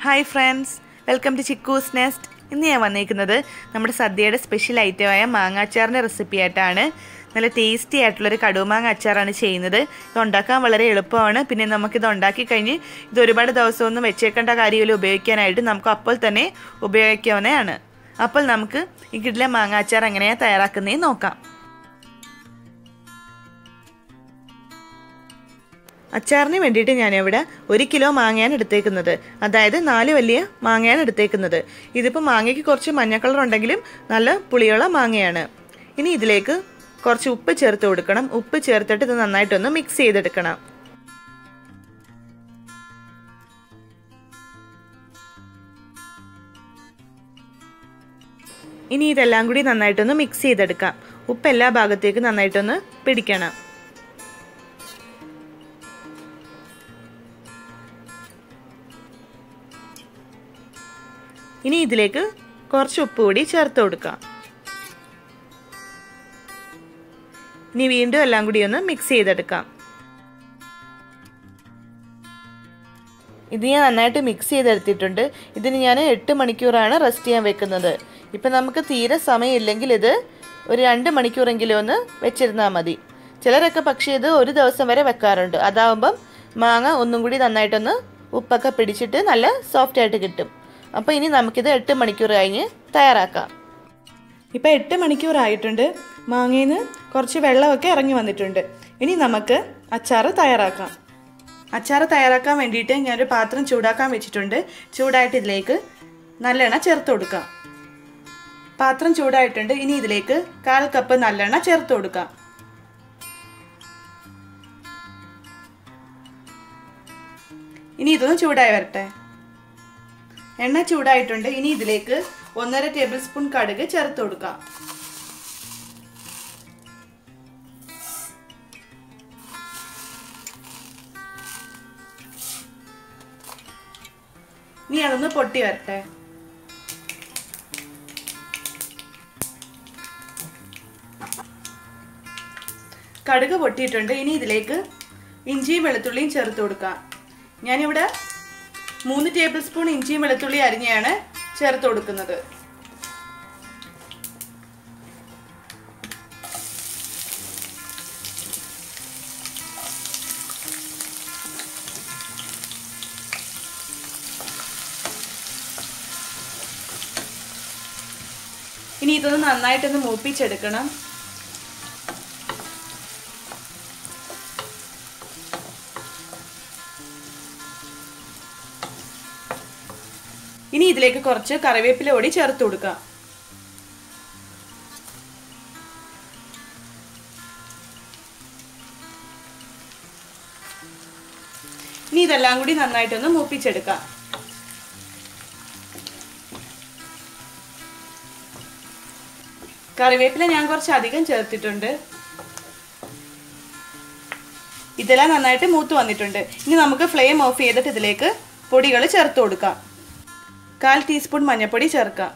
Hi friends, welcome to Chikkoos Nest. ഇന്ന് ഞാൻ വന്നിരിക്കുന്നത് നമ്മുടെ സദ്യയുടെ സ്പെഷ്യൽ ഐറ്റമായ മാങ്ങ അച്ചാറിന്റെ റെസിപ്പി ആയിട്ടാണ്. നല്ല ടേസ്റ്റി ആയിട്ടുള്ള ഒരു കടുമാങ്ങ അച്ചാറാണ് ചെയ്യുന്നത്. ഇത് ഉണ്ടാക്കാൻ വളരെ എളുപ്പമാണ്. പിന്നെ നമുക്ക് ഇത് ഉണ്ടാക്കി കഴിഞ്ഞ് ഇത് ഒരുപാട് ദിവസമൊന്നും വെച്ചേക്കേണ്ട കാര്യമില്ല, ഉപയോഗിക്കാനായിട്ട് നമുക്ക് അപ്പോൾ തന്നെ ഉപയോഗിക്കാവുന്നതാണ്. അപ്പോൾ നമുക്ക് ഈ കിടിലൻ മാങ്ങ അച്ചാർ എങ്ങനെയാണ് തയ്യാറാക്കുന്നതെന്ന് നോക്കാം. അച്ചാറിന് വേണ്ടിയിട്ട് ഞാനിവിടെ 1 കിലോ മാങ്ങയാണ് എടുത്തേക്കുന്നത്. അതായത് 4 വലിയ മാങ്ങയാണ് എടുത്തേക്കുന്നത്. ഇതിപ്പോൾ മാങ്ങയ്ക്ക് കുറച്ച് മഞ്ഞ കളർ ഉണ്ടെങ്കിലും നല്ല പുളിയുള്ള മാങ്ങയാണ്. ഇനി ഇതിലേക്ക് കുറച്ച് ഉപ്പ് ചേർത്ത് കൊടുക്കണം. ഉപ്പ് ചേർത്തിട്ട് ഇത് നന്നായിട്ടൊന്ന് മിക്സ് ചെയ്തെടുക്കണം. ഇനി ഇതെല്ലാം കൂടി നന്നായിട്ടൊന്ന് മിക്സ് ചെയ്തെടുക്കാം. ഉപ്പ് എല്ലാ ഭാഗത്തേക്കും നന്നായിട്ടൊന്ന് പിടിക്കണം. ഇനി ഇതിലേക്ക് കുറച്ച് ഉപ്പ് കൂടി ചേർത്ത് കൊടുക്കാം. ഇനി വീണ്ടും എല്ലാം കൂടി ഒന്ന് മിക്സ് ചെയ്തെടുക്കാം. ഇത് ഞാൻ നന്നായിട്ട് മിക്സ് ചെയ്തെടുത്തിട്ടുണ്ട്. ഇതിന് ഞാൻ 8 മണിക്കൂറാണ് റെസ്റ്റ് ചെയ്യാൻ വെക്കുന്നത്. ഇപ്പം നമുക്ക് തീരെ സമയമില്ലെങ്കിൽ ഇത് ഒരു 2 മണിക്കൂറെങ്കിലും ഒന്ന് വെച്ചിരുന്നാൽ മതി. ചിലരൊക്കെ പക്ഷേ ഇത് ഒരു ദിവസം വരെ വെക്കാറുണ്ട്. അതാവുമ്പം മാങ്ങ ഒന്നും കൂടി നന്നായിട്ടൊന്ന് ഉപ്പൊക്കെ പിടിച്ചിട്ട് നല്ല സോഫ്റ്റ് ആയിട്ട് കിട്ടും. അപ്പോൾ ഇനി നമുക്കിത് 8 മണിക്കൂർ കഴിഞ്ഞ് തയ്യാറാക്കാം. ഇപ്പോൾ 8 മണിക്കൂറായിട്ടുണ്ട്. മാങ്ങയിൽ നിന്ന് കുറച്ച് വെള്ളമൊക്കെ ഇറങ്ങി വന്നിട്ടുണ്ട്. ഇനി നമുക്ക് അച്ചാർ തയ്യാറാക്കാം. അച്ചാർ തയ്യാറാക്കാൻ വേണ്ടിയിട്ട് ഞാനൊരു പാത്രം ചൂടാക്കാൻ വെച്ചിട്ടുണ്ട്. ചൂടായിട്ട് ഇതിലേക്ക് നല്ലെണ്ണ ചേർത്ത് കൊടുക്കാം. പാത്രം ചൂടായിട്ടുണ്ട്. ഇനി ഇതിലേക്ക് 1/4 കപ്പ് നല്ലെണ്ണ ചേർത്ത് കൊടുക്കാം. ഇനി ഇതൊന്ന് ചൂടായി വരട്ടെ. എണ്ണ ചൂടായിട്ടുണ്ട്. ഇനി ഇതിലേക്ക് 1.5 ടേബിൾ സ്പൂൺ കടുക് ചേർത്ത് കൊടുക്കാം. ഇനി അതൊന്ന് പൊട്ടി വരട്ടെ. കടുക് പൊട്ടിയിട്ടുണ്ട്. ഇനി ഇതിലേക്ക് ഇഞ്ചിയും വെളുത്തുള്ളിയും ചേർത്ത് കൊടുക്കാം. ഞാനിവിടെ 3 ടേബിൾ സ്പൂൺ ഇഞ്ചിയും വെളുത്തുള്ളി അരിഞ്ഞാണ് ചേർത്ത് കൊടുക്കുന്നത്. ഇനി ഇതൊന്ന് നന്നായിട്ടൊന്ന് മൂപ്പിച്ചെടുക്കണം. ഇനി ഇതിലേക്ക് കുറച്ച് കറിവേപ്പില പൊടി ചേർത്ത് കൊടുക്കാം. ഇനി ഇതെല്ലാം കൂടി നന്നായിട്ടൊന്ന് മൂപ്പിച്ചെടുക്കാം. കറിവേപ്പില ഞാൻ കുറച്ച് അധികം ചേർത്തിട്ടുണ്ട്. ഇതെല്ലാം നന്നായിട്ട് മൂത്ത് വന്നിട്ടുണ്ട്. ഇനി നമുക്ക് ഫ്ലെയിം ഓഫ് ചെയ്തിട്ട് ഇതിലേക്ക് പൊടികൾ ചേർത്ത് കൊടുക്കാം. 1/4 ടീസ്പൂൺ മഞ്ഞൾപ്പൊടി ചേർക്കാം.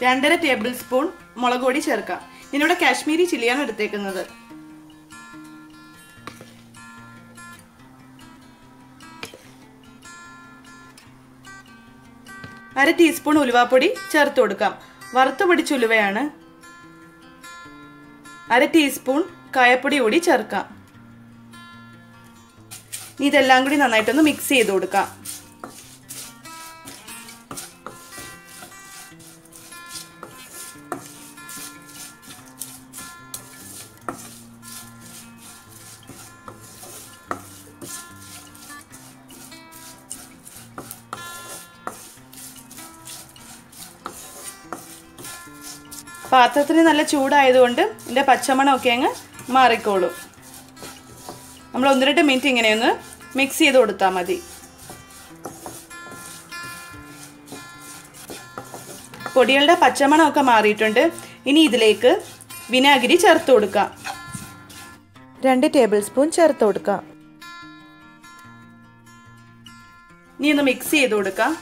2.5 ടേബിൾ സ്പൂൺ മുളക് പൊടി ചേർക്കാം. ഇതിനിവിടെ കാശ്മീരി ചില്ലിയാണ് എടുത്തേക്കുന്നത്. 1/2 ടീസ്പൂൺ ഉലുവാപ്പൊടി ചേർത്ത് കൊടുക്കാം. വറുത്ത് പൊടിച്ച ഉലുവയാണ്. 1/2 ടീസ്പൂൺ കായപ്പൊടി കൂടി ചേർക്കാം. ഇതെല്ലാം കൂടി നന്നായിട്ടൊന്ന് മിക്സ് ചെയ്ത് കൊടുക്കാം. പാത്രത്തിന് നല്ല ചൂടായതുകൊണ്ട് ഇതിൻ്റെ പച്ചമണമൊക്കെ അങ്ങ് മാറിക്കോളും. നമ്മൾ 1-2 മിനിറ്റ് ഇങ്ങനെയൊന്ന് മിക്സ് ചെയ്ത് കൊടുത്താൽ മതി. പൊടികളുടെ പച്ചമണമൊക്കെ മാറിയിട്ടുണ്ട്. ഇനി ഇതിലേക്ക് വിനാഗിരി ചേർത്ത് കൊടുക്കാം. 2 ടേബിൾ സ്പൂൺ ചേർത്ത് കൊടുക്കാം. ഇനി ഒന്ന് മിക്സ് ചെയ്ത് കൊടുക്കാം.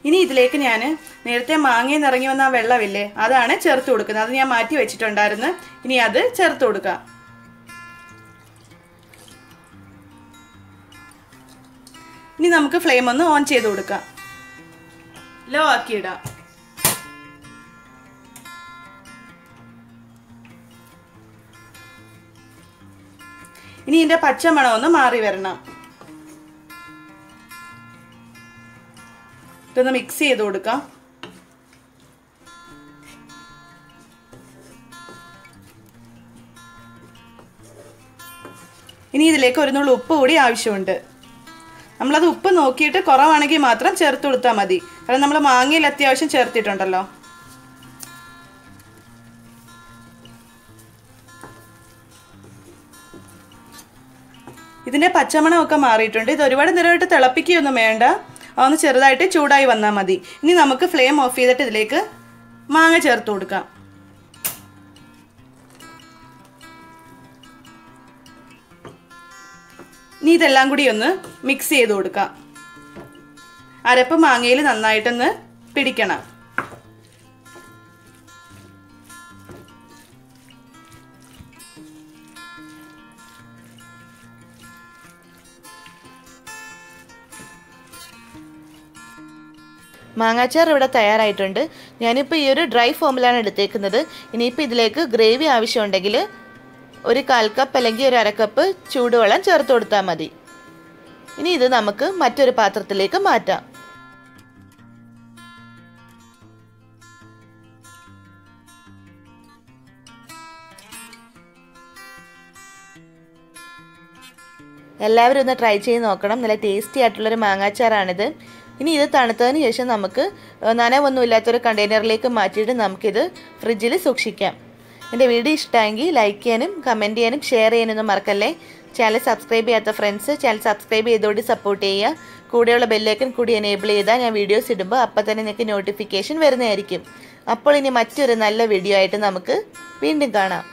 ഇനി ഇതിലേക്ക് ഞാൻ നേരത്തെ മാങ്ങയിൽ നിന്ന് ഇറങ്ങി വന്ന ആ വെള്ളമില്ലേ, അതാണ് ചേർത്ത് കൊടുക്കുന്നത്. അത് ഞാൻ മാറ്റി വെച്ചിട്ടുണ്ടായിരുന്നു. ഇനി അത് ചേർത്ത് കൊടുക്കാം. ഇനി നമുക്ക് ഫ്ലെയിം ഒന്ന് ഓൺ ചെയ്ത് കൊടുക്കാം. ലോ ആക്കിയിടാം. ഇനി ഇതിന്റെ പച്ചമണം ഒന്ന് മാറി വരണം. ഇതൊന്ന് മിക്സ് ചെയ്ത് കൊടുക്കാം. ഇനി ഇതിലേക്ക് ഒരു നുള്ളു ഉപ്പ് കൂടി ആവശ്യമുണ്ട്. നമ്മളത് ഉപ്പ് നോക്കിയിട്ട് കുറവാണെങ്കിൽ മാത്രം ചേർത്ത് കൊടുത്താൽ മതി. കാരണം നമ്മൾ മാങ്ങയിൽ അത്യാവശ്യം ചേർത്തിട്ടുണ്ടല്ലോ. ഇതിൻ്റെ പച്ചമണമൊക്കെ മാറിയിട്ടുണ്ട്. ഇത് ഒരുപാട് നേരമായിട്ട് തിളപ്പിക്കുകയൊന്നും വേണ്ട. അതൊന്ന് ചെറുതായിട്ട് ചൂടായി വന്നാൽ മതി. ഇനി നമുക്ക് ഫ്ലെയിം ഓഫ് ചെയ്തിട്ട് ഇതിലേക്ക് മാങ്ങ ചേർത്ത് കൊടുക്കാം. ഇനി ഇതെല്ലാം കൂടി ഒന്ന് മിക്സ് ചെയ്ത് കൊടുക്കാം. അരപ്പ് മാങ്ങയിൽ നന്നായിട്ടൊന്ന് പിടിക്കണം. മാങ്ങാച്ചാർ ഇവിടെ തയ്യാറായിട്ടുണ്ട്. ഞാനിപ്പോൾ ഈ ഒരു ഡ്രൈ ഫോമിലാണ് എടുത്തേക്കുന്നത്. ഇനിയിപ്പോൾ ഇതിലേക്ക് ഗ്രേവി ആവശ്യമുണ്ടെങ്കിൽ ഒരു 1/4 കപ്പ് അല്ലെങ്കിൽ ഒരു 1/2 കപ്പ് ചൂടുവെള്ളം ചേർത്ത് കൊടുത്താൽ മതി. ഇനി ഇത് നമുക്ക് മറ്റൊരു പാത്രത്തിലേക്ക് മാറ്റാം. എല്ലാവരും ഒന്ന് ട്രൈ ചെയ്ത് നോക്കണം. നല്ല ടേസ്റ്റി ആയിട്ടുള്ളൊരു മാങ്ങാച്ചാറാണിത്. ഇനി ഇത് തണുത്തതിന് ശേഷം നമുക്ക് നനവൊന്നും ഇല്ലാത്തൊരു കണ്ടെയ്നറിലേക്ക് മാറ്റിയിട്ട് നമുക്കിത് ഫ്രിഡ്ജിൽ സൂക്ഷിക്കാം. എൻ്റെ വീഡിയോ ഇഷ്ടമെങ്കിൽ ലൈക്ക് ചെയ്യാനും കമൻറ്റ് ചെയ്യാനും ഷെയർ ചെയ്യാനൊന്നും മറക്കല്ലേ. ചാനൽ സബ്സ്ക്രൈബ് ചെയ്യാത്ത ഫ്രണ്ട്സ് ചാനൽ സബ്സ്ക്രൈബ് ചെയ്തോടി സപ്പോർട്ട് ചെയ്യുക. കൂടെയുള്ള ബെല്ലൈക്കൺ കൂടി എനേബിൾ ചെയ്താൽ ഞാൻ വീഡിയോസ് ഇടുമ്പോൾ അപ്പോൾ തന്നെ നിങ്ങൾക്ക് നോട്ടിഫിക്കേഷൻ വരുന്നതായിരിക്കും. അപ്പോൾ ഇനി മറ്റൊരു നല്ല വീഡിയോ ആയിട്ട് നമുക്ക് വീണ്ടും കാണാം.